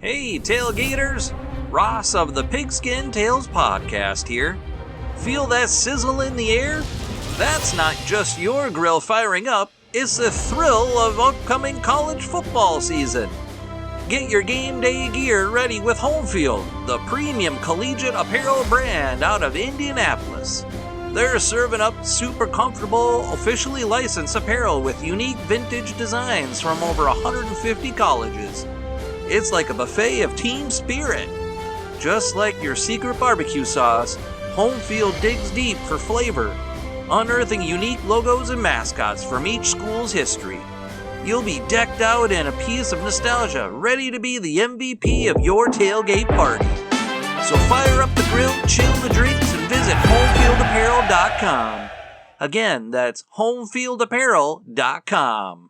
Hey, tailgaters! Ross of the Pigskin Tales podcast here. Feel that sizzle in the air? That's not just your grill firing up, it's the thrill of upcoming college football season. Get your game day gear ready with Home Field, the premium collegiate apparel brand out of Indianapolis. They're serving up super comfortable, officially licensed apparel with unique vintage designs from over 150 colleges. It's like a buffet of team spirit. Just like your secret barbecue sauce, Home Field digs deep for flavor, unearthing unique logos and mascots from each school's history. You'll be decked out in a piece of nostalgia, ready to be the MVP of your tailgate party. So fire up the grill, chill the drinks, and visit homefieldapparel.com. Again, that's homefieldapparel.com.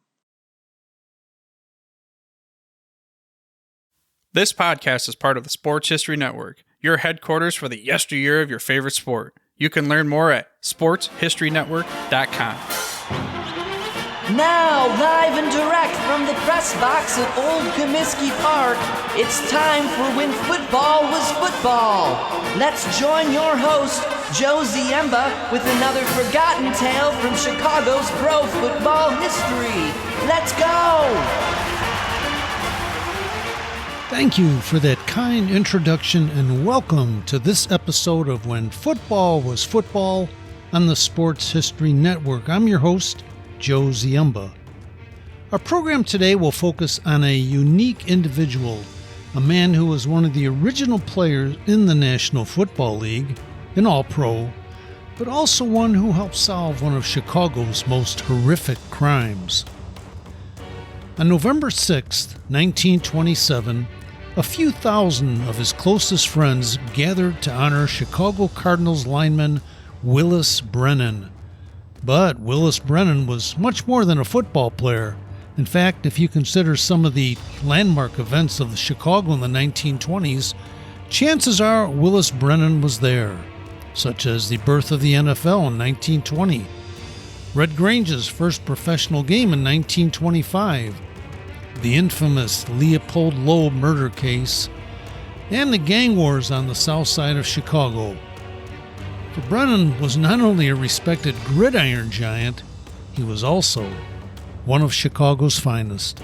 This podcast is part of the Sports History Network, your headquarters for the yesteryear of your favorite sport. You can learn more at sportshistorynetwork.com. Now, live and direct from the press box at Old Comiskey Park, it's time for When Football Was Football. Let's join your host, Joe Ziemba, with another forgotten tale from Chicago's pro football history. Let's go! Thank you for that kind introduction and welcome to this episode of When Football Was Football on the Sports History Network. I'm your host, Joe Ziemba. Our program today will focus on a unique individual, a man who was one of the original players in the National Football League, an All-Pro, but also one who helped solve one of Chicago's most horrific crimes. On November 6, 1927, a few thousand of his closest friends gathered to honor Chicago Cardinals lineman Willis Brennan. But Willis Brennan was much more than a football player. In fact, if you consider some of the landmark events of Chicago in the 1920s, chances are Willis Brennan was there, such as the birth of the NFL in 1920, Red Grange's first professional game in 1925, the infamous Leopold-Loeb murder case, and the gang wars on the south side of Chicago. But Brennan was not only a respected gridiron giant, he was also one of Chicago's finest.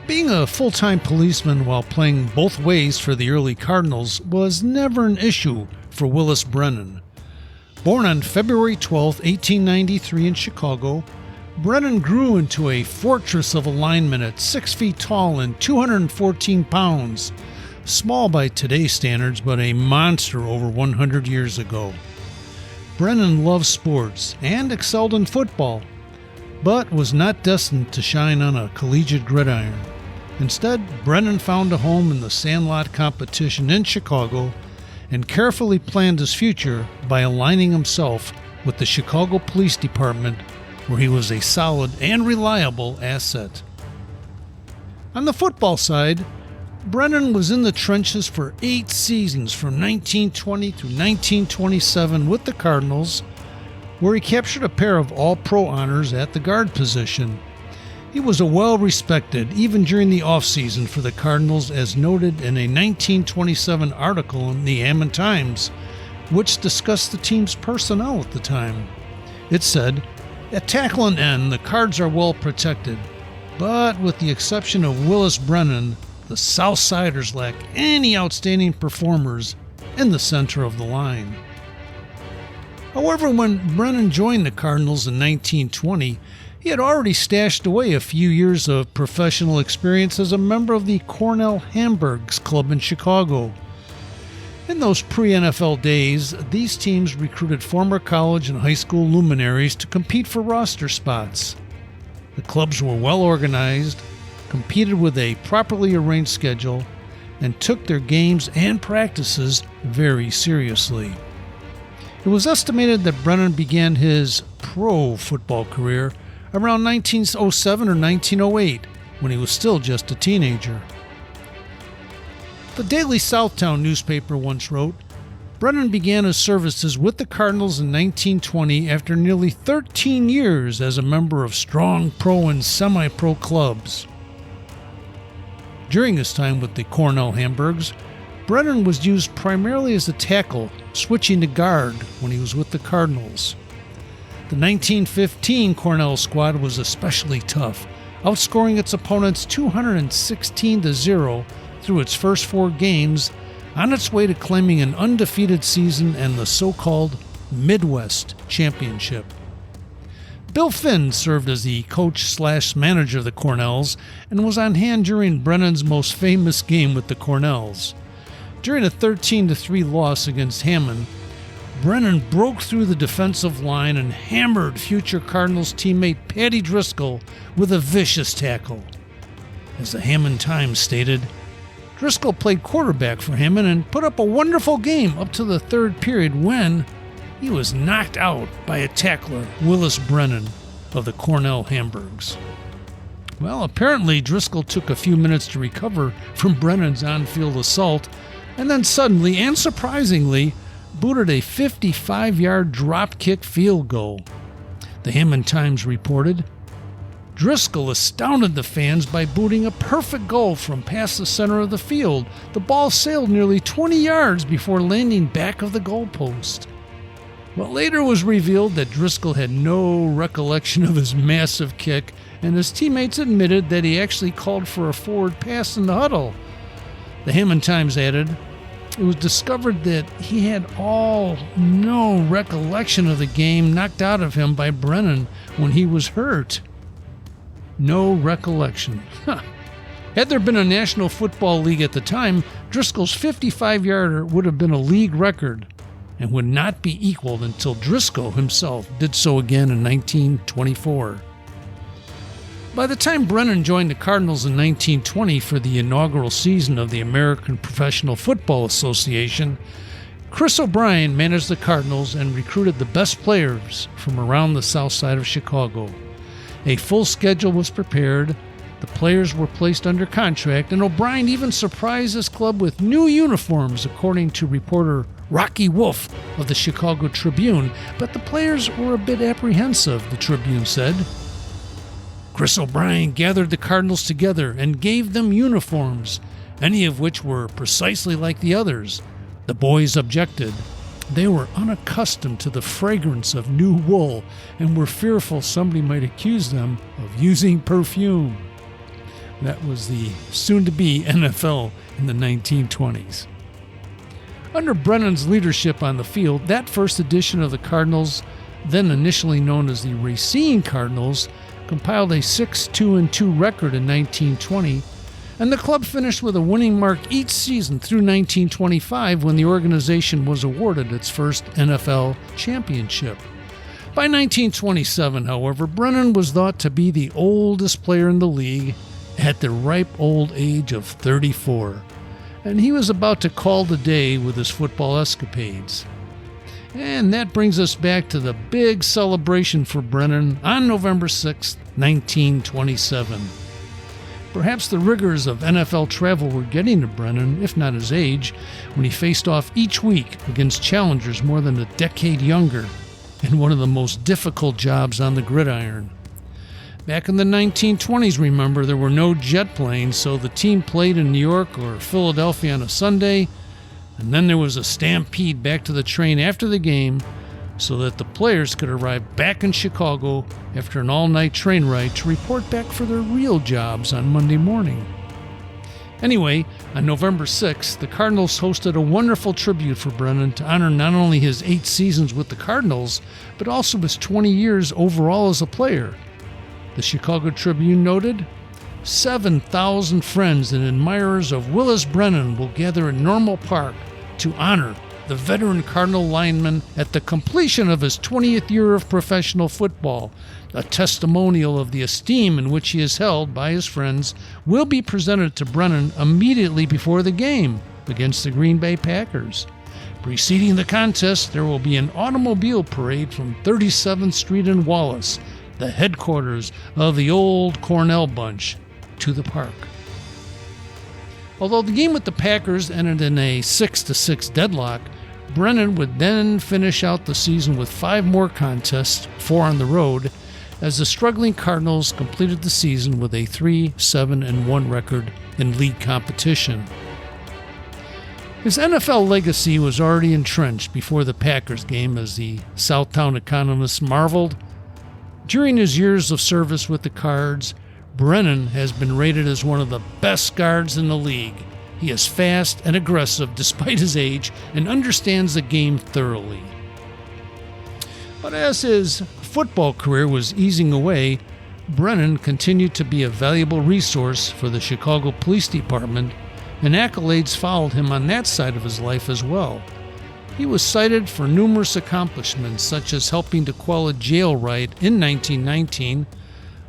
Being a full-time policeman while playing both ways for the early Cardinals was never an issue for Willis Brennan. Born on February 12, 1893 in Chicago, Brennan grew into a fortress of a lineman at 6 feet tall and 214 pounds, small by today's standards, but a monster over 100 years ago. Brennan loved sports and excelled in football, but was not destined to shine on a collegiate gridiron. Instead, Brennan found a home in the sandlot competition in Chicago and carefully planned his future by aligning himself with the Chicago Police Department, where he was a solid and reliable asset. On the football side, Brennan was in the trenches for 8 seasons from 1920 to 1927 with the Cardinals, where he captured a pair of All-Pro honors at the guard position. He was a well-respected, even during the offseason for the Cardinals, as noted in a 1927 article in the Ammon Times, which discussed the team's personnel at the time. It said, "At tackle and end, the Cards are well protected, but with the exception of Willis Brennan, the Southsiders lack any outstanding performers in the center of the line." However, when Brennan joined the Cardinals in 1920, he had already stashed away a few years of professional experience as a member of the Cornell Hamburgs Club in Chicago. In those pre-NFL days, these teams recruited former college and high school luminaries to compete for roster spots. The clubs were well organized, competed with a properly arranged schedule, and took their games and practices very seriously. It was estimated that Brennan began his pro football career around 1907 or 1908, when he was still just a teenager. The Daily Southtown newspaper once wrote, Brennan began his services with the Cardinals in 1920 after nearly 13 years as a member of strong pro and semi-pro clubs. During his time with the Cornell Hamburgs, Brennan was used primarily as a tackle, switching to guard when he was with the Cardinals. The 1915 Cornell squad was especially tough, outscoring its opponents 216-0 through its first 4 games, on its way to claiming an undefeated season and the so-called Midwest Championship. Bill Finn served as the coach/manager of the Cornells and was on hand during Brennan's most famous game with the Cornells. During a 13-3 loss against Hammond, Brennan broke through the defensive line and hammered future Cardinals teammate Patty Driscoll with a vicious tackle. As the Hammond Times stated, Driscoll played quarterback for Hammond and put up a wonderful game up to the third period when he was knocked out by a tackler, Willis Brennan, of the Cornell Hamburgs. Well, apparently Driscoll took a few minutes to recover from Brennan's on-field assault, and then suddenly and surprisingly booted a 55-yard drop-kick field goal. The Hammond Times reported, Driscoll astounded the fans by booting a perfect goal from past the center of the field. The ball sailed nearly 20 yards before landing back of the goalpost. But later it was revealed that Driscoll had no recollection of his massive kick, and his teammates admitted that he actually called for a forward pass in the huddle. The Hammond Times added, it was discovered that he had no recollection of the game knocked out of him by Brennan when he was hurt. No recollection. Had there been a National Football League at the time, Driscoll's 55-yarder would have been a league record and would not be equaled until Driscoll himself did so again in 1924. By the time Brennan joined the Cardinals in 1920 for the inaugural season of the American Professional Football Association, Chris O'Brien managed the Cardinals and recruited the best players from around the south side of Chicago. A full schedule was prepared, the players were placed under contract, and O'Brien even surprised his club with new uniforms, according to reporter Rocky Wolf of the Chicago Tribune, but the players were a bit apprehensive, the Tribune said. Chris O'Brien gathered the Cardinals together and gave them uniforms, any of which were precisely like the others. The boys objected. They were unaccustomed to the fragrance of new wool and were fearful somebody might accuse them of using perfume. That was the soon-to-be NFL in the 1920s. Under Brennan's leadership on the field, that first edition of the Cardinals, then initially known as the Racine Cardinals, compiled a 6-2-2 record in 1920, and the club finished with a winning mark each season through 1925 when the organization was awarded its first NFL championship. By 1927, however, Brennan was thought to be the oldest player in the league at the ripe old age of 34, and he was about to call the day with his football escapades. And that brings us back to the big celebration for Brennan on November 6, 1927. Perhaps the rigors of NFL travel were getting to Brennan, if not his age, when he faced off each week against challengers more than a decade younger in one of the most difficult jobs on the gridiron. Back in the 1920s, remember, there were no jet planes, so the team played in New York or Philadelphia on a Sunday, and then there was a stampede back to the train after the game so that the players could arrive back in Chicago after an all-night train ride to report back for their real jobs on Monday morning. Anyway, on November 6th, the Cardinals hosted a wonderful tribute for Brennan to honor not only his 8 seasons with the Cardinals, but also his 20 years overall as a player. The Chicago Tribune noted, 7,000 friends and admirers of Willis Brennan will gather in Normal Park to honor the veteran Cardinal lineman at the completion of his 20th year of professional football. A testimonial of the esteem in which he is held by his friends will be presented to Brennan immediately before the game against the Green Bay Packers. Preceding the contest, there will be an automobile parade from 37th Street in Wallace, the headquarters of the old Cornell bunch, to the park. Although the game with the Packers ended in a 6-6 deadlock, Brennan would then finish out the season with 5 more contests, 4 on the road, as the struggling Cardinals completed the season with a 3-7-1 record in league competition. His NFL legacy was already entrenched before the Packers game, as the Southtown Economist marveled. During his years of service with the Cards, Brennan has been rated as one of the best guards in the league. He is fast and aggressive despite his age and understands the game thoroughly. But as his football career was easing away, Brennan continued to be a valuable resource for the Chicago Police Department, and accolades followed him on that side of his life as well. He was cited for numerous accomplishments, such as helping to quell a jail riot in 1919,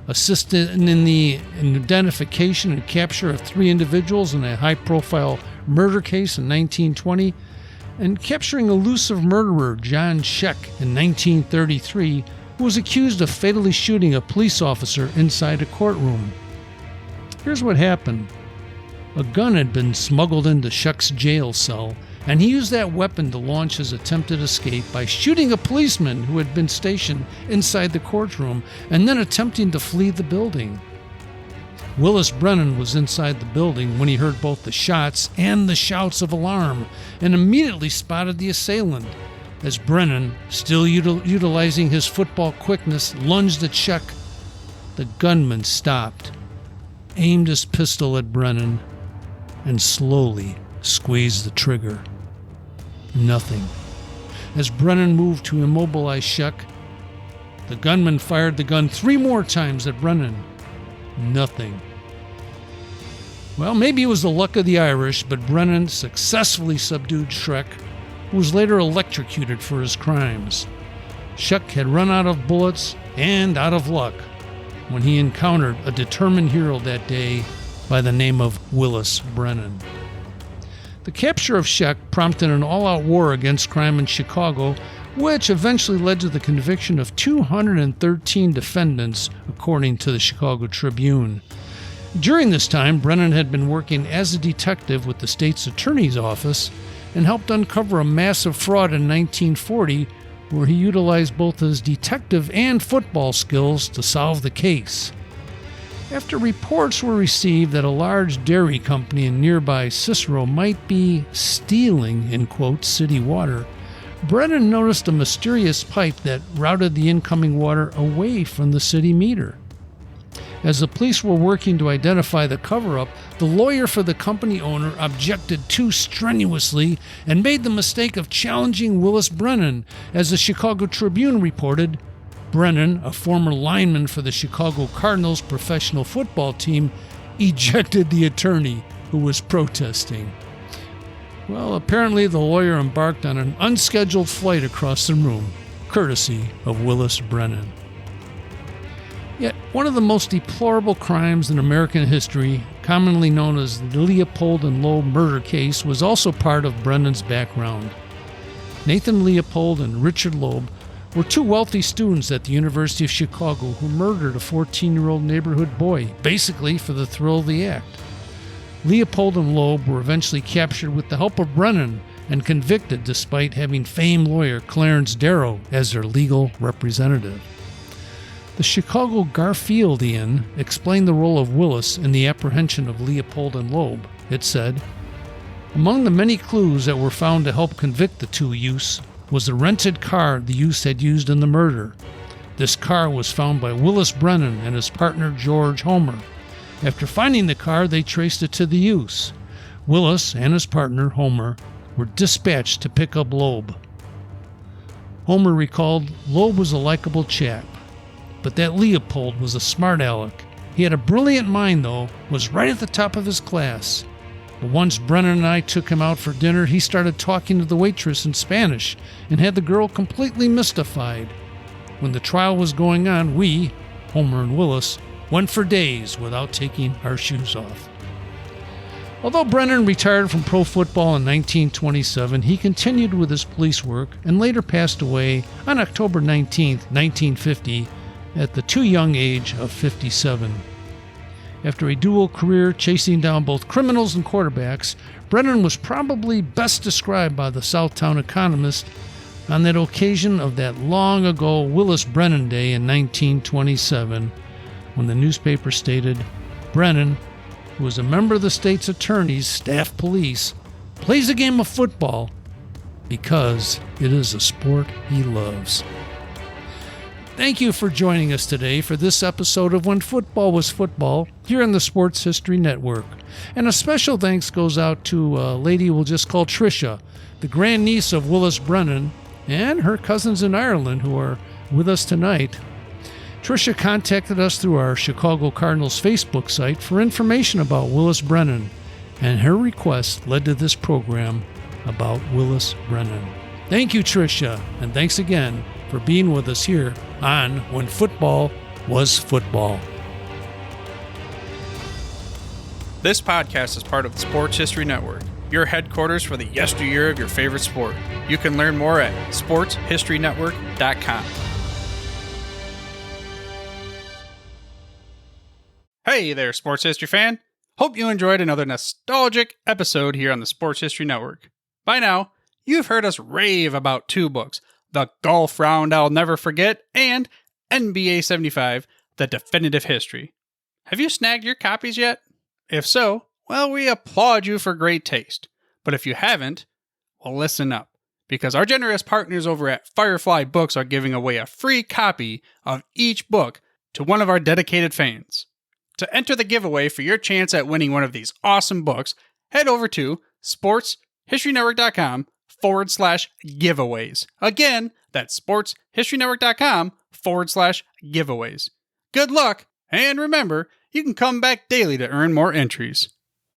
assisted in the identification and capture of 3 individuals in a high-profile murder case in 1920, and capturing elusive murderer John Scheck in 1933, who was accused of fatally shooting a police officer inside a courtroom. Here's what happened. A gun had been smuggled into Scheck's jail cell, and he used that weapon to launch his attempted escape by shooting a policeman who had been stationed inside the courtroom and then attempting to flee the building. Willis Brennan was inside the building when he heard both the shots and the shouts of alarm and immediately spotted the assailant. As Brennan, still utilizing his football quickness, lunged at Scheck, the gunman stopped, aimed his pistol at Brennan, and slowly squeezed the trigger. Nothing. As Brennan moved to immobilize Scheck, the gunman fired the gun 3 more times at Brennan. Nothing. Well, maybe it was the luck of the Irish, but Brennan successfully subdued Scheck, who was later electrocuted for his crimes. Scheck had run out of bullets and out of luck when he encountered a determined hero that day by the name of Willis Brennan. The capture of Scheck prompted an all-out war against crime in Chicago, which eventually led to the conviction of 213 defendants, according to the Chicago Tribune. During this time, Brennan had been working as a detective with the state's attorney's office and helped uncover a massive fraud in 1940, where he utilized both his detective and football skills to solve the case. After reports were received that a large dairy company in nearby Cicero might be stealing, in quotes, city water, Brennan noticed a mysterious pipe that routed the incoming water away from the city meter. As the police were working to identify the cover-up, the lawyer for the company owner objected too strenuously and made the mistake of challenging Willis Brennan. As the Chicago Tribune reported, Brennan, a former lineman for the Chicago Cardinals professional football team, ejected the attorney who was protesting. Well, apparently the lawyer embarked on an unscheduled flight across the room, courtesy of Willis Brennan. Yet, one of the most deplorable crimes in American history, commonly known as the Leopold-Loeb murder case, was also part of Brennan's background. Nathan Leopold and Richard Loeb were 2 wealthy students at the University of Chicago who murdered a 14-year-old neighborhood boy, basically for the thrill of the act. Leopold and Loeb were eventually captured with the help of Brennan and convicted despite having famed lawyer Clarence Darrow as their legal representative. The Chicago Garfieldian explained the role of Willis in the apprehension of Leopold and Loeb. It said, "Among the many clues that were found to help convict the 2 youths was the rented car the youths had used in the murder. This car was found by Willis Brennan and his partner George Homer. After finding the car, they traced it to the youths. Willis and his partner Homer were dispatched to pick up Loeb. Homer recalled Loeb was a likable chap, but that Leopold was a smart aleck. He had a brilliant mind, though, was right at the top of his class. But once Brennan and I took him out for dinner, he started talking to the waitress in Spanish and had the girl completely mystified. When the trial was going on, we, Homer and Willis, went for days without taking our shoes off." Although Brennan retired from pro football in 1927, he continued with his police work and later passed away on October 19, 1950, at the too young age of 57. After a dual career chasing down both criminals and quarterbacks, Brennan was probably best described by the Southtown Economist on that occasion of that long ago Willis Brennan Day in 1927, when the newspaper stated, Brennan, who is a member of the state's attorney's staff police, plays a game of football because it is a sport he loves. Thank you for joining us today for this episode of When Football Was Football here on the Sports History Network. And a special thanks goes out to a lady we'll just call Tricia, the grandniece of Willis Brennan, and her cousins in Ireland who are with us tonight. Tricia contacted us through our Chicago Cardinals Facebook site for information about Willis Brennan, and her request led to this program about Willis Brennan. Thank you, Tricia, and thanks again for being with us here on When Football Was Football. This podcast is part of the Sports History Network, your headquarters for the yesteryear of your favorite sport. You can learn more at sportshistorynetwork.com. Hey there, sports history fan. Hope you enjoyed another nostalgic episode here on the Sports History Network. By now, you've heard us rave about two books, The Golf Round I'll Never Forget and NBA 75, The Definitive History. Have you snagged your copies yet? If so, well, we applaud you for great taste. But if you haven't, well, listen up, because our generous partners over at Firefly Books are giving away a free copy of each book to one of our dedicated fans. To enter the giveaway for your chance at winning one of these awesome books, head over to sportshistorynetwork.com/giveaways. Again, that's sportshistorynetwork.com/giveaways. Good luck, and remember, you can come back daily to earn more entries.